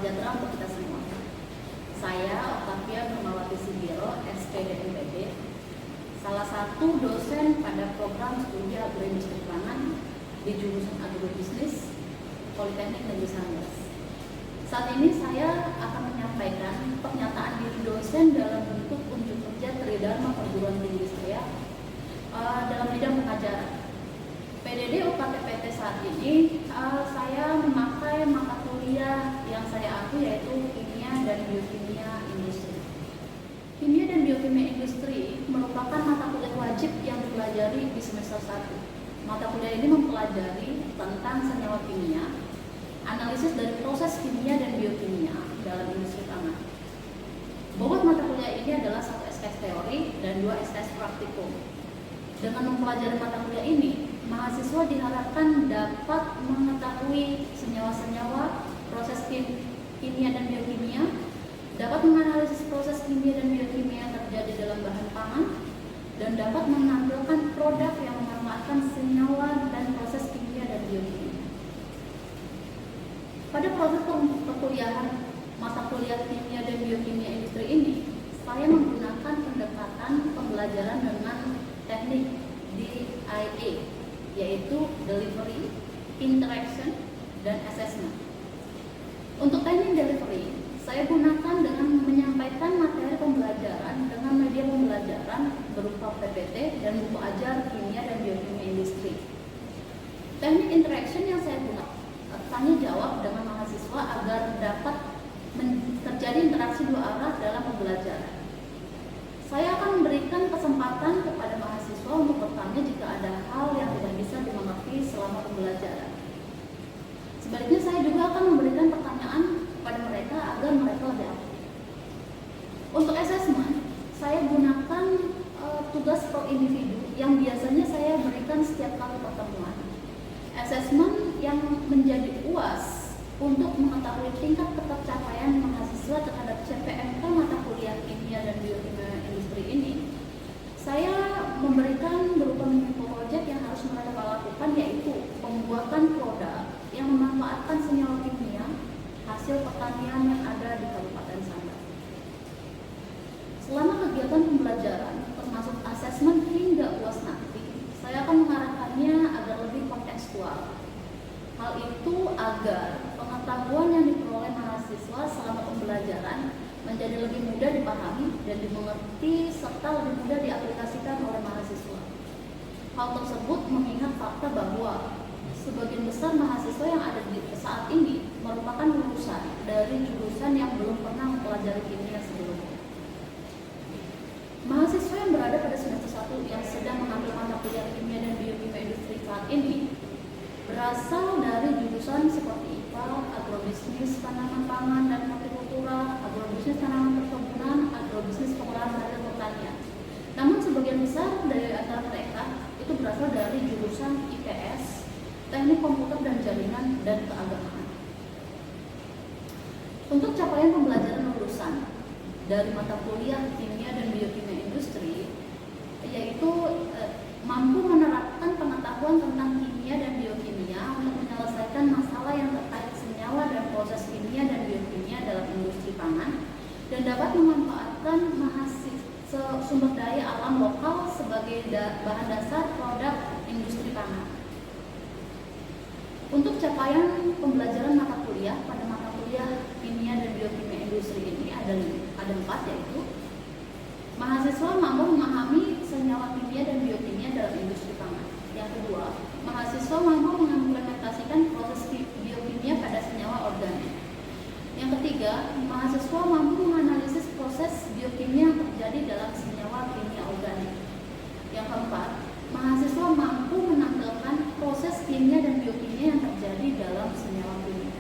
sejahtera untuk kita semua. Saya Octavia Nurmawati Sibiro, SPDMPD, salah satu dosen pada program studi agroindustri pangan di jurusan agrobisnis Politeknik Negeri Sambas. Saat ini saya akan menyampaikan pernyataan diri dosen dalam bentuk unjuk kerja tridharma perguruan tinggi saya dalam bidang pengajaran. PDD UKTPT saat ini saya memakai mata kuliah yang saya ambil yaitu kimia dan biokimia industri. Kimia dan biokimia industri merupakan mata kuliah wajib yang dipelajari di semester 1. Mata kuliah ini mempelajari tentang senyawa kimia, analisis dari proses kimia dan biokimia dalam industri pangan. Bobot mata kuliah ini adalah 1 SKS teori dan 2 SKS praktikum. Dengan mempelajari mata kuliah ini, mahasiswa diharapkan dapat mengetahui senyawa-senyawa, proses kimia dan biokimia, dapat menganalisis proses kimia dan biokimia yang terjadi dalam bahan pangan, dan dapat menampilkan produk yang memanfaatkan senyawa dan proses kimia dan biokimia. Pada proses perkuliahan mata kuliah kimia dan biokimia industri ini, saya menggunakan pendekatan pembelajaran dengan teknik DIA, yaitu delivery, interaction, dan assessment. Untuk teknik delivery, saya gunakan dengan menyampaikan materi pembelajaran dengan media pembelajaran berupa PPT dan buku ajar kimia dan biokimia industri. Teknik interaction yang saya gunakan tanya jawab dengan mahasiswa agar dapat terjadi interaksi 2 arah dalam pembelajaran. Saya akan memberikan kesempatan kepada mahasiswa untuk bertanya jika ada hal yang tidak bisa dimengerti selama pembelajaran. Sebaliknya saya juga akan memberikan pertanyaan kepada mereka agar mereka lebih aktif. Untuk assessment, saya gunakan tugas per individu yang biasanya saya berikan setiap kali pertemuan. Assessment yang menjadi UAS untuk mengetahui tingkat ketercapaian mahasiswa terhadap CPMK mata kuliah kimia dan biokimia industri ini, saya memberikan berupa mini project yang harus mereka lakukan, yaitu pembuatan produk yang memanfaatkan senyawa kimia hasil pertanian yang ada di Kabupaten Sambas. Selama kegiatan pembelajaran termasuk asesmen hingga UAS nanti, saya akan mengarahkannya agar lebih kontekstual. Hal itu agar pengetahuan yang diperoleh mahasiswa selama pembelajaran menjadi lebih mudah dipahami dan dimengerti serta lebih mudah diaplikasikan oleh mahasiswa. Hal tersebut mengingat fakta bahwa sebagian besar mahasiswa yang ada di saat ini merupakan lulusan dari jurusan yang belum pernah mempelajari kimia sebelumnya. Mahasiswa yang berada pada semester 1 yang sedang mengambil mata kuliah kimia dan biokimia industri saat ini berasal dari jurusan seperti IPA, agrobisnis, tanaman pangan dan hortikultura, agrobisnis tanaman perkebunan, agrobisnis pengolahan hasil pertanian. Namun sebagian besar dari antara mereka itu berasal dari jurusan IPS, teknik komputer dan jaringan, dan keagamaan. Untuk capaian pembelajaran lulusan dari mata kuliah kimia dan biokimia industri, yaitu mampu menerapkan pengetahuan tentang kimia dan biokimia untuk menyelesaikan masalah yang terkait senyawa dan proses kimia dan biokimia dalam industri pangan, dan dapat memanfaatkan sumber daya alam lokal sebagai bahan dasar produk industri pangan. Untuk capaian pembelajaran mata kuliah pada mata kuliah kimia dan biokimia industri ini ada 4, yaitu mahasiswa mampu memahami senyawa kimia dan biokimia dalam industri pangan. Yang kedua, mahasiswa mampu mengimplementasikan proses biokimia pada senyawa organik. Yang ketiga, mahasiswa mampu menganalisis proses biokimia yang terjadi dalam senyawa kimia organik. Yang keempat, mahasiswa mampu menampilkan proses kimia dan biokimia yang terjadi dalam senyawa kimia.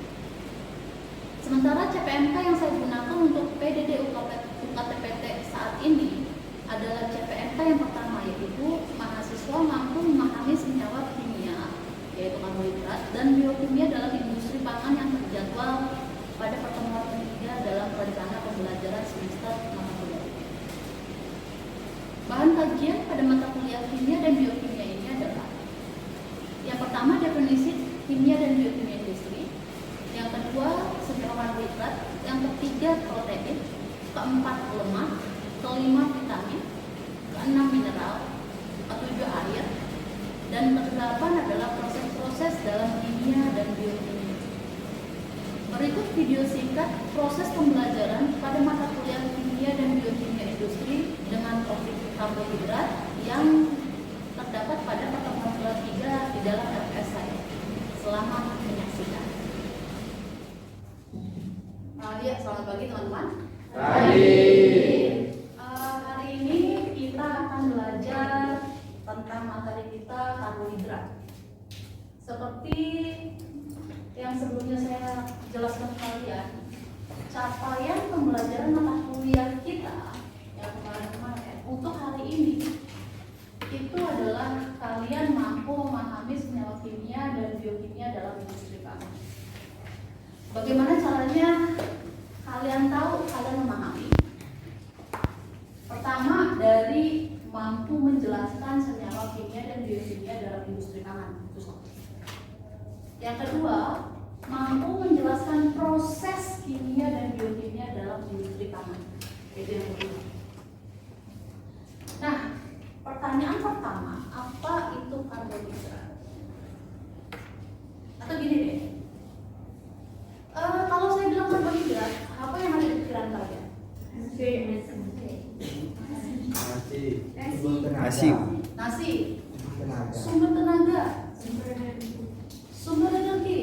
Sementara CPMK yang saya gunakan untuk PDD UKTPT saat ini adalah CPMK yang pertama, yaitu mahasiswa mampu memahami senyawa kimia, yaitu karbohidrat, dan biokimia dalam industri pangan yang terjadwal pada pertemuan ketiga dalam rencana pembelajaran semester mata kuliah. Bahan kajian pada mata kuliah kimia dan biokimia ini adalah: yang pertama, definisi kimia dan biokimia industri. Yang kedua, senyawa karbohidrat karbohidrat, yang ketiga protein, keempat lemak, kelima vitamin, keenam mineral, ketujuh air, dan kedelapan adalah proses-proses dalam kimia dan biokimia. Berikut video singkat proses pembelajaran pada mata kuliah kimia dan biokimia industri dengan topik karbohidrat yang terdapat pada pertemuan kelas 3 di dalam RPS saya. Selamat menyaksikan. Ya, selamat pagi teman-teman. Hari ini kita akan belajar tentang materi kita karbohidrat. Seperti yang sebelumnya saya jelaskan ke kalian, capaian pembelajaran mata kuliah kita yang kemarin-kemarin untuk hari ini itu adalah kalian mampu memahami senyawa kimia dan biokimia dalam industri pangan. Bagaimana caranya kalian tahu kalian memahami? Pertama, dari mampu menjelaskan senyawa kimia dan biokimia dalam industri pangan. Yang kedua, mampu menjelaskan proses kimia dan biokimia dalam industri pangan. Itu yang kedua. Nah, pertanyaan pertama, apa itu karbohidrat? Atau gini deh, kalau saya bilang karbohidrat, apa yang ada di pikiran kalian? Nasi, sumber tenaga, sumber energi,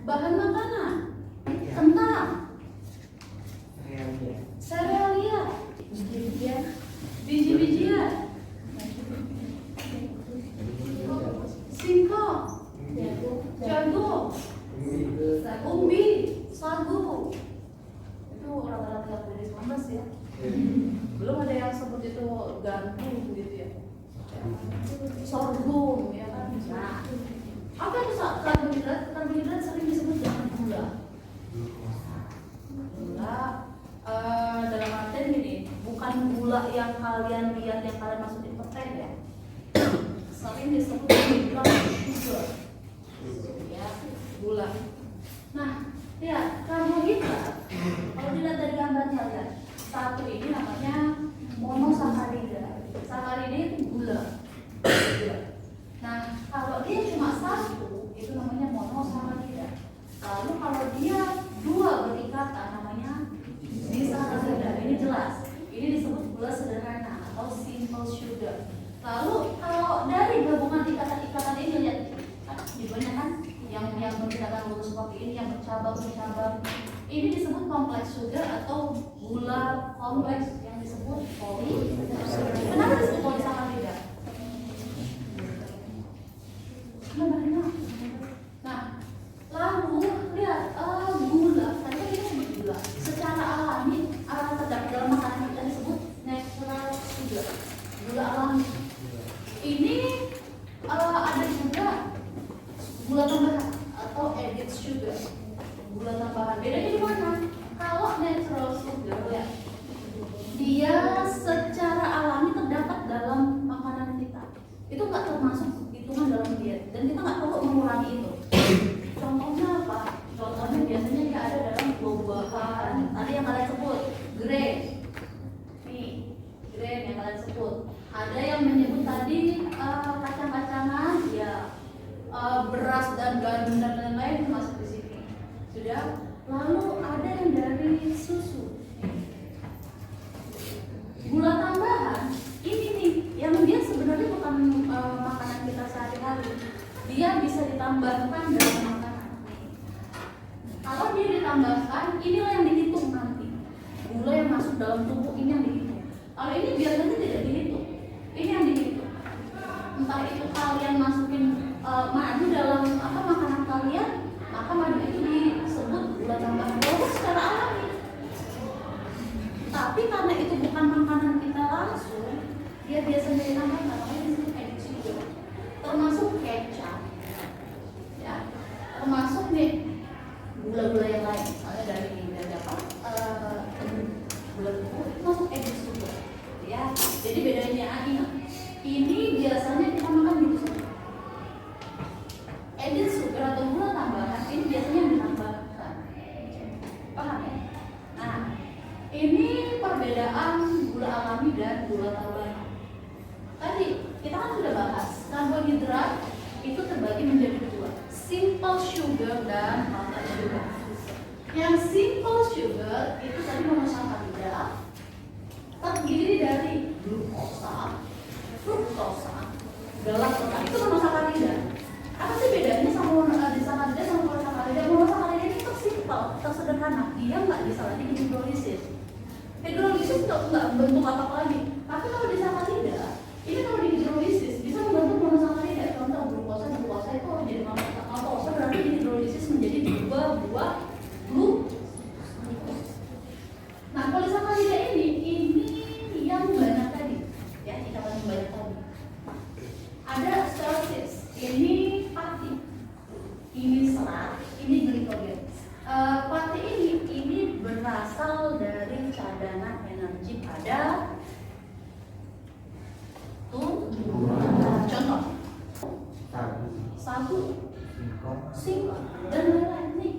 bahan makanan, kentang, serealia, biji-bijian, singkong, jagung, umbi, sagu. Itu rata-rata dari 19 ya. Belum ada yang sebut itu gandum gitu ya. Sorghum ya kan. Nah, apa itu karbohidrat? Karbohidrat sering disebut dengan gula. Gula dalam artian gini, bukan gula yang kalian lihat yang kalian masukin ke teh ya. Sering disebut dengan sugar. Ya, gula. Nah, ya karbohidrat. Kalau dilihat dari gambarnya lihat, satu ini namanya monosakarida. Sakarida itu gula. Nah, kalau dia cuma satu, itu namanya monosakarida. Lalu kalau dia dua berikatan, namanya disakarida. Ini jelas. Ini disebut gula sederhana atau simple sugar. Lalu kalau dari gabungan ikatan-ikatan ini lihat, di banyak kan yang berikatan lurus seperti ini, yang bercabang-bercabang. Ini disebut kompleks sugar atau gula kompleks yang disebut polisakarida. Kenapa disebut polisakarida? Nah, lalu lihat gula. Tadi kan kita sebut gula. Secara alami, terdapat dalam makanan kita disebut natural sugar, gula alami. Ini ada juga gula tambahan atau added sugar, gula tambahan. Bedanya di mana? Kalau natural sugar ya, dia secara alami terdapat dalam makanan kita. Itu nggak termasuk hitungan dalam diet dan kita nggak perlu mengurangi itu. Contohnya apa? Contohnya biasanya dia ada dalam buah-buahan. Tadi yang kalian sebut grain. Nih, grain yang kalian sebut. Ada yang menyebut tadi kacang-kacangan, ya. Beras dan gandum dan lain-lain masuk di sini. Sudah. Lalu ada yang dari susu. Gula tambahan ini nih, yang dia sebenarnya bukan makanan kita sehari-hari. Dia bisa ditambahkan dalam makanan. Kalau dia ditambahkan, inilah yang dihitung nanti. Gula yang masuk dalam tubuh ini yang dihitung. Kalau ini biasanya tidak dihitung. Ini yang dihitung. Entah itu kalian masukin madu dalam makanan kalian, maka madu itu disebut gula tambahan. Walaupun secara alami. Tapi karena itu bukan makanan kita langsung, dia biasanya ditambahkan namanya disebut added sugar. Termasuk kecap, ya, termasuk nih gula-gula yang lain, misalnya dari apa? Gula tubuh itu masuk added sugar, ya. Jadi bedanya ini biasanya kita makan gitu semua. Added sugar atau gula tambahan ini biasanya yang ditambahkan. perbedaan gula alami dan gula tambahan. Tadi kita kan sudah bahas karbohidrat itu terbagi menjadi dua, simple sugar dan complex sugar. Yang simple sugar itu tadi monosakarida terdiri dari glukosa, fruktosa, galaktosa. Itu monosakarida. Apa sih bedanya sama disakarida sama monosakarida? Monosakarida ini simple, tersederhana. Dia nggak bisa lagi dihidrolisis. Hidrolisis nggak bentuk apa lagi. Tapi kalau disakarida, ini kalau dihidrolisis bisa membentuk monosakarida. Contoh glukosa itu jadi maltosa berarti dihidrolisis menjadi dua buah glukosa. Nah, polisakarida ini yang banyak tadi, ya ikatan yang banyak tadi. Ada stausis, ini pati, ini serat, ini glikogen. Pati ini berasal dari cadangan energi pada contoh sagu, singkong, dan lain-lain nih.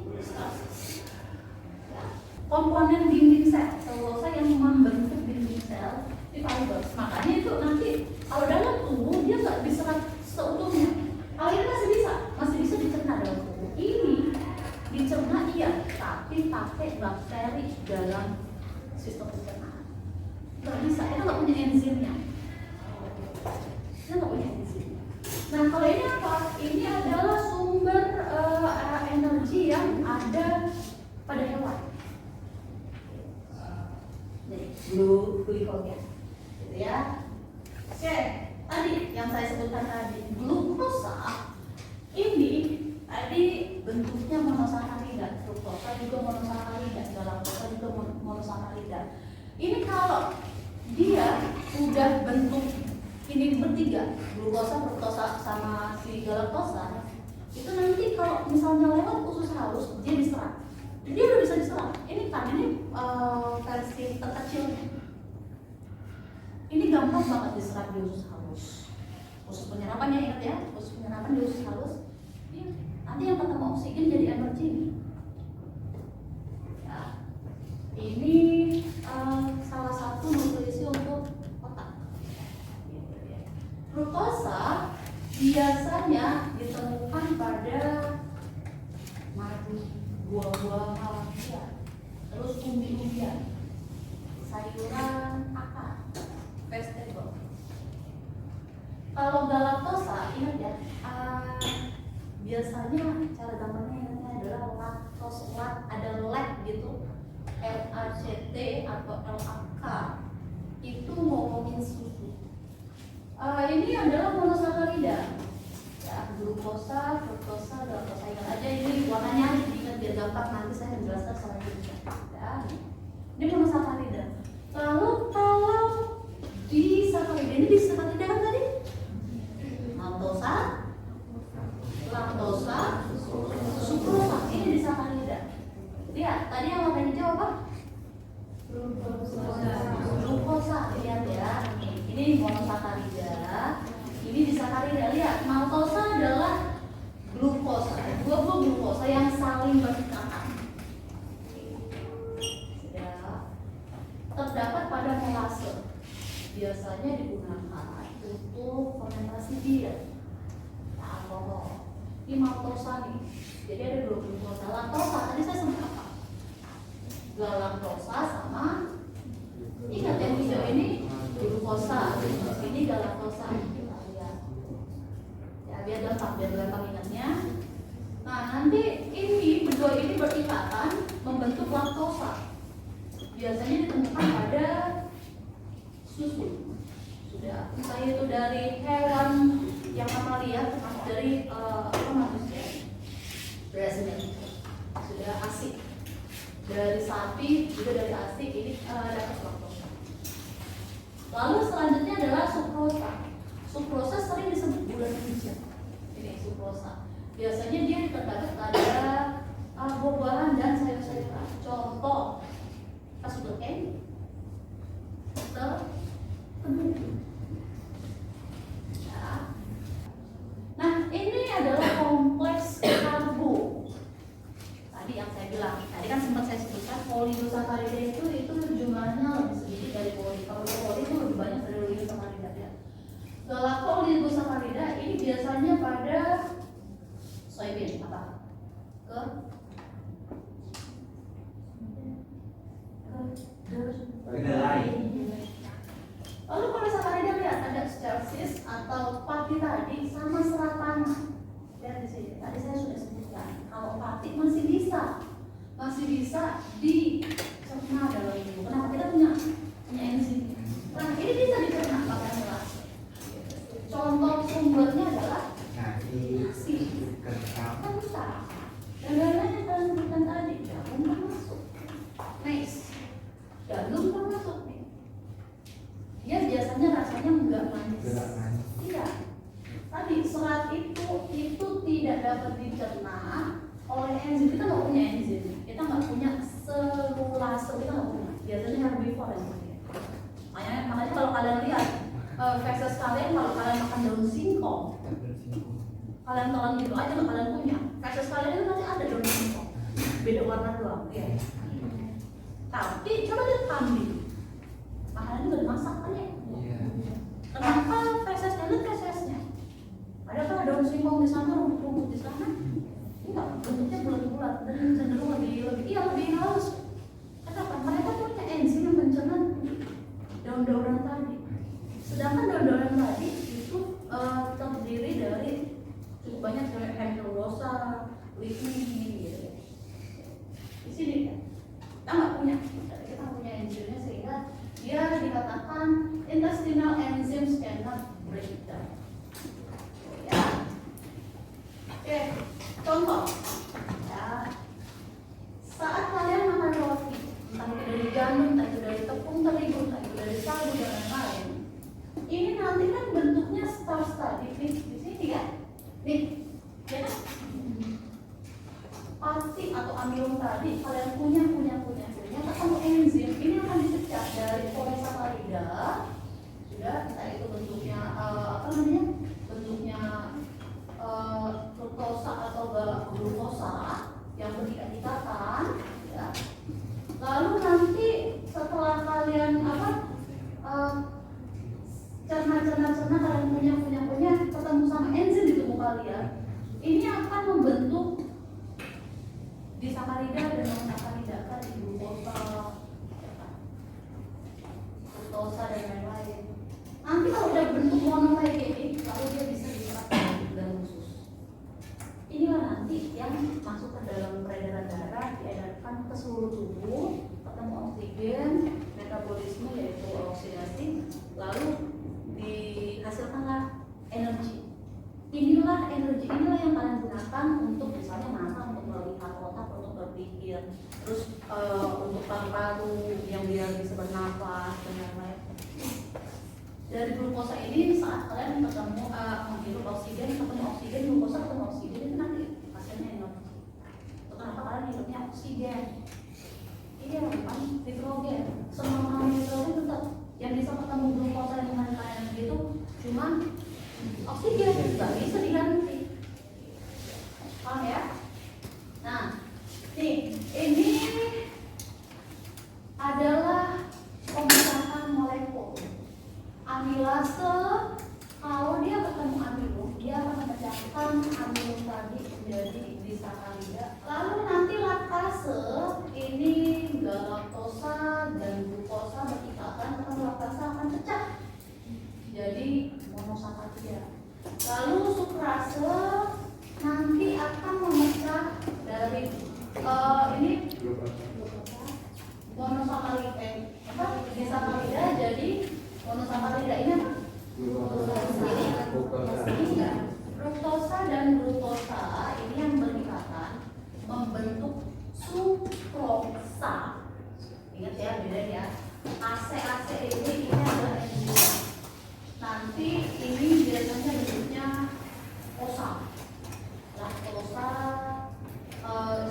Komponen dinding sel selulosa yang membentuk dinding sel di fibers. Makanya itu nanti kalau dalam tubuh dia nggak diserap seutuhnya. Kalau ini masih bisa dicerna dalam tubuh. Ini dicerna iya, tapi pakai bakteri dalam sistem pencernaan. Nggak bisa, itu nggak punya enzimnya. Itu nggak punya enzim. Nah kalau ini apa? Ini adalah sumber energi yang ada pada hewan. Glikogen, gitu ya. Oke, tadi yang saya sebutkan tadi, glukosa ini tadi bentuknya monosakarida, fruktosa juga monosakarida, galaktosa juga monosakarida. Ini kalau dia udah bentuk ini bertiga, glukosa, fruktosa sama si galaktosa, itu nanti kalau misalnya lewat usus halus dia diserap. Dia udah bisa diserap. Ini kan versi terkecilnya. Ini gampang banget diserap di usus halus. Usus penyerapan ya, ingat ya, usus penyerapan di usus halus. Nanti yang ketemu oksigen jadi energi. Ya. Ini salah satu nutrisi untuk otak. Fruktosa biasanya ditemukan pada madu, buah-buahan, ya. Terus umbi-umbian, sayuran akar, vegetable. Kalau galaktosa, ingat ya, biasanya cara gambarnya ingatnya adalah laktos, ada lak gitu, LACT atau LAK, itu ngomongin susu. Ini adalah monosakarida. Ya, glukosa, fruktosa, galaktosa. Ingat aja ini warnanya, ingat biar gampang nanti saya menjelaskan selanjutnya. Ya, ini monosakarida. Lalu kalau disakarida, ini disakarida kan tadi? Maltosa, laktosa, sukrosa. Ini disakarida. Lihat, tadi yang warna hijau apa? Glukosa. Lihat ya. Ini monosakarida. Ini disakarida. Lihat, maltosa adalah glukosa, dua buah glukosa yang saling berdekatan. Ya. Terdapat pada molase. Biasanya digunakan untuk fermentasi bir, alkohol. Ini maltosa nih. Jadi ada dua glukosa. Laktosa tadi saya sebut apa? Galaktosa sama, ingat yang hijau ini glukosa, ini galaktosa. Ya biar gampang ingatnya. Nah nanti ini berdua ini berikatan membentuk laktosa. Biasanya ditemukan pada susu. Sudah, entah itu dari hewan yang mamalia, termasuk dari manusia. Biasanya sudah asik. Dari sapi juga dari asik ini dapat laktosa. Lalu selanjutnya adalah sukrosa. Sukrosa sering disebut gula hijau. Ini sukrosa. Biasanya dia terdapat pada buah-buahan dan sayur-sayuran. Contoh, kasutoken, ya. Nah, ini adalah kompleks karbo. Tadi yang saya bilang tadi kan sempat saya sebutkan oligosakarida itu jumlahnya lebih sedikit dari poli. Kalau poli itu lebih banyak dari oligosakarida ya. Galakto oligosakarida ini biasanya pada soybean apa? Kedelai. Lalu pada sakarida lihat ada stelsis atau pati tadi sama serat tanah. Lihat di sini. Tadi saya sudah sebutkan. Kalau pati masih bisa dicerna dalam tubuh. Kenapa kita punya enzim? Nah ini bisa dicerna pakai amilase. Contoh sumbernya adalah nasi, kentang, dan lain-lain yang kalian sebutkan tadi. Jagung kan masuk, maize, gandum kan masuk nih. Dia biasanya rasanya enggak manis. Iya. Tadi serat itu tidak dapat dicerna oleh enzim. Kita nggak punya enzim. Kita nggak punya selulase. Kita nggak punya. Biasanya herbivore yang punya. Makanya kalau kalian lihat feses kalian, kalau kalian makan daun singkong, kalian telan gitu aja nggak kalian punya. Feses kalian itu nanti ada daun singkong. Beda warna doang. Iya. Tapi coba lihat kambing. Makanannya udah dimasak kan ya? Kenapa fesesnya? Lihat fesesnya. Adakah daun singkong di sana, rumput-rumput di sana? Enggak, bentuknya bulat-bulat dan cenderung lebih halus. Kenapa? Mereka punya enzim yang mencerna daun-daunan tadi. Sedangkan daun-daunan tadi itu terdiri dari cukup banyak hemicellulose, lignin gitu. Di sini kan kita nggak punya, kita punya enzimnya sehingga dia dikatakan intestinal enzymes cannot break down. Ya. Oke, contoh. Ya. Saat kalian makan roti, entah itu dari gandum, entah itu dari tepung terigu, entah itu dari sagu dan lain-lain, ini nanti kan bentuknya starch tadi di sini ya. Nih, ya kan? Pati atau amilum tadi kalian punya ketemu enzim ini akan dipecah dari polisakarida sudah, entah itu bentuknya bentuknya fruktosa atau glukosa yang berikatan ya. Lalu nanti setelah kalian cerna kalian punya ketemu sama enzim di tubuh kalian, ini akan membentuk disakarida dan monosakarida kan, glukosa dan lain-lain. Nanti kalau udah bentuk mono kayak gini, lalu dia bisa diserap dalam usus. Inilah nanti yang masuk ke dalam peredaran darah, diedarkan ke seluruh tubuh, ketemu oksigen, metabolisme yaitu oksidasi, lalu dihasilkanlah energi. Inilah yang kalian gunakan untuk misalnya mata untuk melihat, otak untuk berpikir, terus untuk paru-paru yang biar bisa bernafas dan lain-lain. Dari glukosa ini saat kalian ketemu menghirup oksigen, glukosa ketemu oksigen itu nanti hasilnya energi. Kenapa kalian hidupnya oksigen? Iya kan, nitrogen. Semua nitrogen tetap yang bisa ketemu glukosa dengan kalian itu cuma oksigen, nggak bisa diganti. Paham ya? Nah, nih ini adalah pemecatan molekul. Amilase, kalau dia ketemu amilum, dia akan memecahkan amilum tadi menjadi disakarida. Lalu nanti laktase, ini galaktosa dan glukosa berikatan, maka laktase akan pecah jadi monosakarida. Lalu sukrase nanti akan memecah dari ini monosakarida, disakarida jadi monosakarida ini apa? Fruktosa dan glukosa ini yang berikatan membentuk sukrosa. Ingat ya, beda ya. AC ini adalah enzim. Nanti ini biasanya bentuknya osa, laktosa,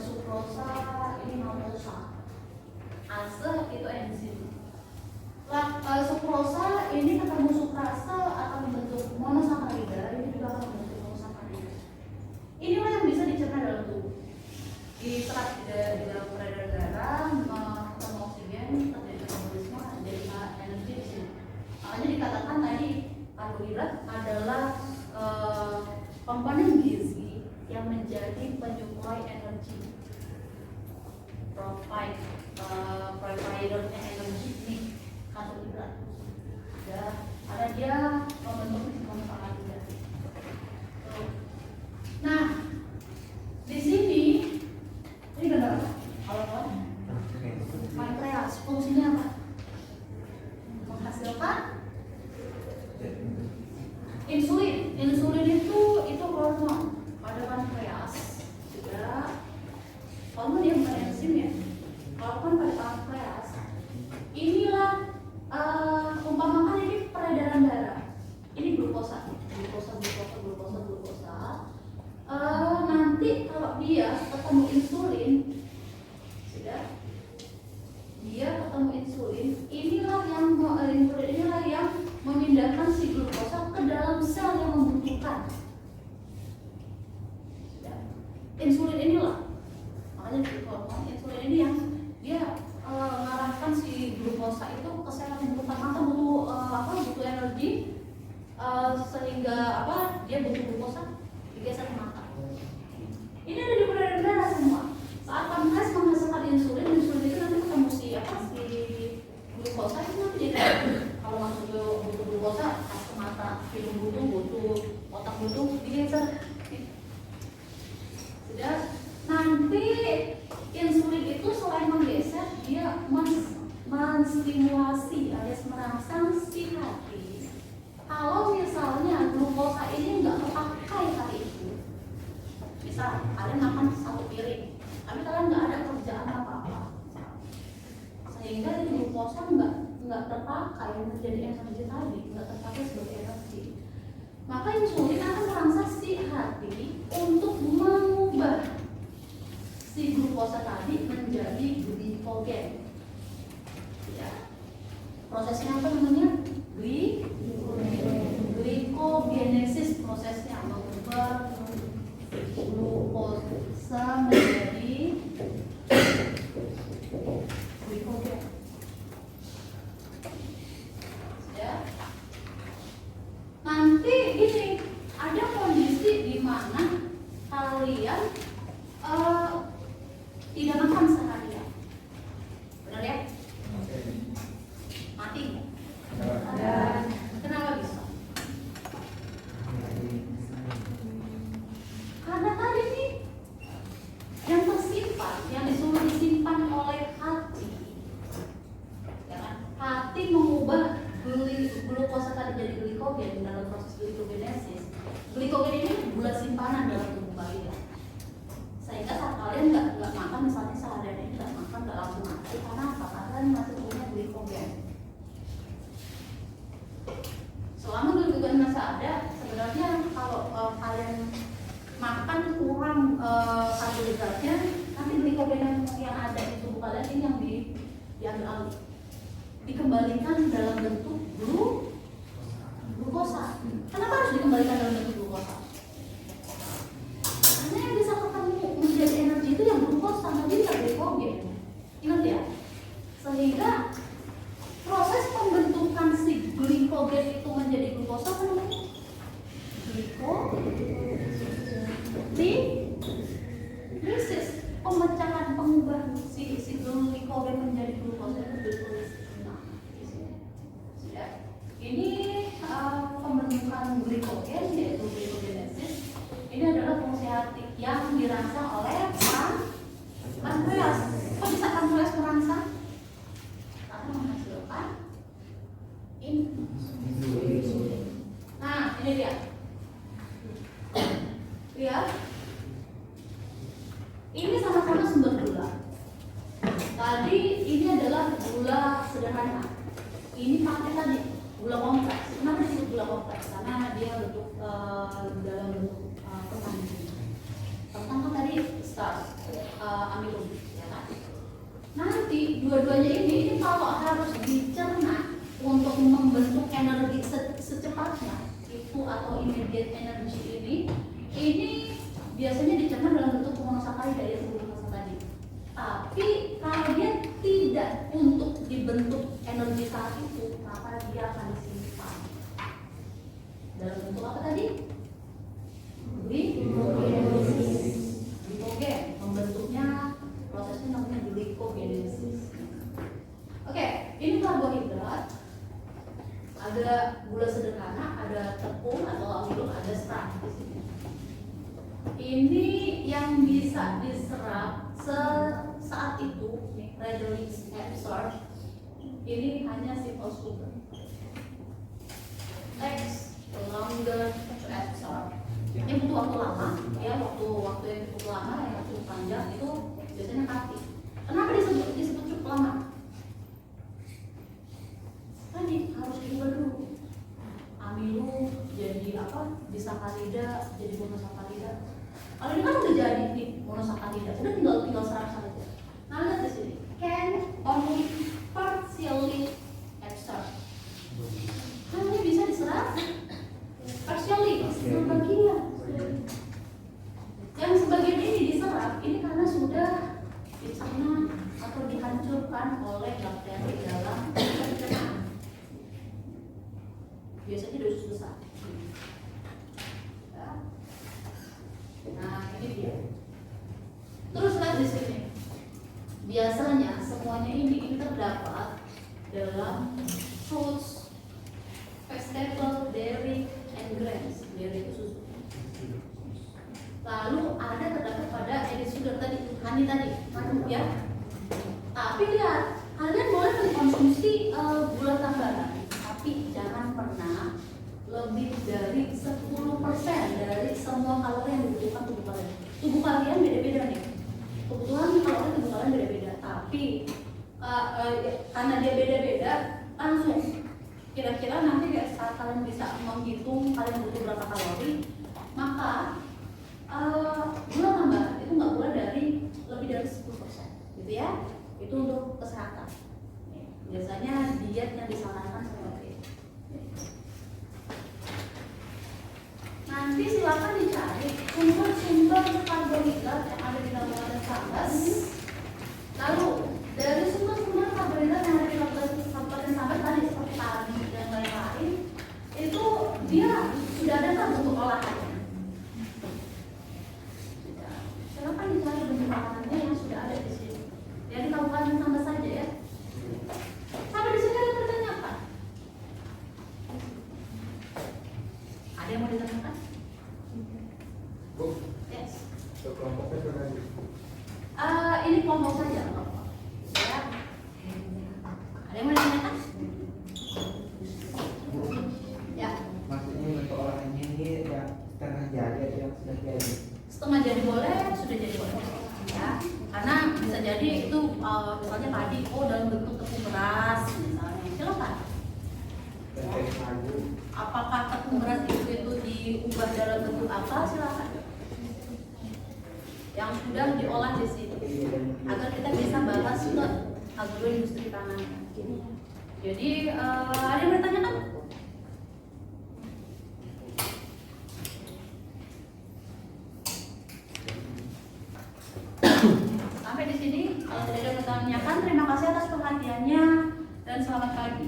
sukrosa, ini maltosa. ASE itu enzim. Sukrosa ini ketemu sukrase akan membentuk monosakarida, ini juga akan membentuk monosakarida. Inilah yang bisa dicerna dalam tubuh, diserap energi, providernya energi nih karbohidrat. Ya, ada dia membentuk monosakarida. Nah, di sini ini gambar apa? Kalau pankreas fungsinya apa? Menghasilkan insulin. Insulin itu hormon pada pankreas. Juga hormon yang pada enzim ya. Hormon pada pankreas. Inilah umpamakan ini peredaran darah. Ini glukosa. Nanti kalau dia ketemu insulin, sudah dia ketemu insulin, inilah yang memindahkan si glukosa ke dalam sel yang membutuhkan. Sudah. Insulin inilah, makanya hormon insulin ini yang dia mengarahkan si glukosa itu ke sel yang membutuhkan. Maka butuh energi, sehingga dia butuh glukosa digeser ke mata. Ini ada di peredaran darah semua. Saat pankreas menghasilkan insulin itu nanti ketemu si glukosa itu nanti jadi kalau masuk ke butuh glukosa ke mata, hidung butuh, otak butuh, digeser. Sudah. Nanti insulin itu selain menggeser, dia menstimulasi alias merangsang si hati. Kalau misalnya glukosa ini nggak terpakai hari itu, misal kalian makan 1 piring, tapi kalian nggak ada kerjaan apa-apa, sehingga glukosa nggak terpakai menjadi energi tadi, nggak terpakai sebagai energi, maka insulin akan merangsang si hati untuk mengubah si glukosa tadi menjadi glikogen. Ya. Prosesnya apa namanya? Glikogenesis, prosesnya mengubah glukosa menjadi glikogen. Ya. Nanti gini, ada kondisi di mana kalian tidak makan seharian, benar ya? Mati? Kenapa bisa? Karena tadi nih yang tersimpan, yang disuruh disimpan oleh hati, ya kan? Hati mengubah glukosa tadi jadi glikogen dalam proses glikogenesis. Glikogen ini gula simpanan dalam tubuh kalian. Sehingga saat kalian nggak makan, misalnya seharian ini nggak makan, nggak langsung mati, karena apa? Karena masih punya glikogen. Selama glikogen masih ada, sebenarnya kalau kalian makan kurang karbohidratnya, nanti glikogen yang ada di tubuh kalian ini yang diambil alih, dikembalikan dalam bentuk glukosa. Kenapa harus dikembalikan dalam bentuk glukosa? Karena yang bisa ketemu menjadi energi itu yang glukosa, nanti tidak glikogen. Ingat ya? Sehingga proses pembentukan si glikogen itu menjadi glukosa apa namanya? Glikogenesis, pemecahan, pengubah si glikogen menjadi glukosa itu glikogenesis. Nah, di sini. Ya. Ini pembentukan glikogen yaitu glikogenesis. Ini adalah fungsi hati yang dirangsang oleh pankreas. Kok bisa pankreas merangsang? Karena menghasilkan insulin. Nah, ini dia. Lihat. Ini sama-sama sumber gula. Tadi ini adalah gula sederhana. Ini pakai tadi gula kompleks. Kenapa disebut gula kompleks? Karena dia bentuk dalam bentuk tentang tadi starch, amilum, ya kan? Nanti dua-duanya ini kalau harus dicerna untuk membentuk energi secepatnya itu atau immediate energy ini biasanya dicerna dalam bentuk monosakarida yaitu glukosa tadi. Tapi kalau dia tidak untuk dibentuk energi saat itu, maka dia akan disimpan dalam bentuk apa tadi? Glikogen, membentuk glikogenesis. Oke, ini karbohidrat. Ada gula sederhana, ada tepung atau amilum, ada serat di sini. Ini yang bisa diserap saat itu, readily absorbed. Ini hanya simple sugar. Takes longer to absorb. Ini butuh waktu lama, ya waktu yang cukup lama, yang cukup panjang itu biasanya kaki. Kenapa disebut cukup lama? Tadi harus diubah dulu. Amilum jadi apa? Disakarida jadi monosakarida. Kalau ini kan udah jadi nih monosakarida, udah tinggal serap saja. Nah lihat di sini, can only partially absorb. Hanya bisa diserap partially, sebagian. Yang sebagian ini diserap, ini karena sudah dicerna atau dihancurkan oleh bakteri dalam pencernaan. Biasanya dosis besar. Nah ini dia. Terus lihat di sini. Biasanya semuanya ini terdapat dalam fruits, vegetable, dairy, and grains. Dairy itu susu. Lalu ada terdapat pada added sugar tadi, honey tadi, madu ya. Tapi lihat, kalian boleh mengkonsumsi gula tambahan, tapi jangan pernah lebih dari 10% dari semua kalori yang dibutuhkan tubuh kalian. Tubuh kalian beda-beda nih. Kebutuhan kalori tubuh kalian beda-beda, tapi karena dia beda-beda, langsung kira-kira nanti saat kalian bisa menghitung kalian butuh berapa kalori, maka gula tambahan itu nggak boleh dari lebih dari 10%, gitu ya. Itu untuk kesehatan. Biasanya diet yang disarankan seperti itu. Nanti silakan dicari sumber-sumber karbohidrat yang ada di Kabupaten Sambas. Lalu dari sumber-sumber karbohidrat yang ada di Kabupaten Sambas tadi seperti padi dan lain-lain, itu dia sudah ada kan bentuk olahannya. Silakan dicari bentuk olahannya yang sudah ada di sini. Ya di Kabupaten Sambas saja ya. Sampai di sini ada pertanyaan apa? Ada yang mau ditanyakan? Bu, Yes. kelompoknya berapa? Ini kelompok saja kelompok. Ya. Ada yang mau ditanyakan? Ya. Maksudnya untuk olahannya ini yang setengah jadi atau yang sudah jadi? Setengah jadi boleh, sudah jadi boleh. Ya. Karena bisa jadi itu misalnya padi, dalam bentuk tepung beras misalnya. Silakan. Dan kayak madu. Apakah tepung beras itu diubah dalam bentuk apa? Silakan. Yang sudah diolah di sini, agar kita bisa bahas ke agroindustri pangan. Jadi ada yang bertanya kan? Sampai di sini, kalau tidak ada yang bertanyakan, terima kasih atas perhatiannya dan selamat pagi.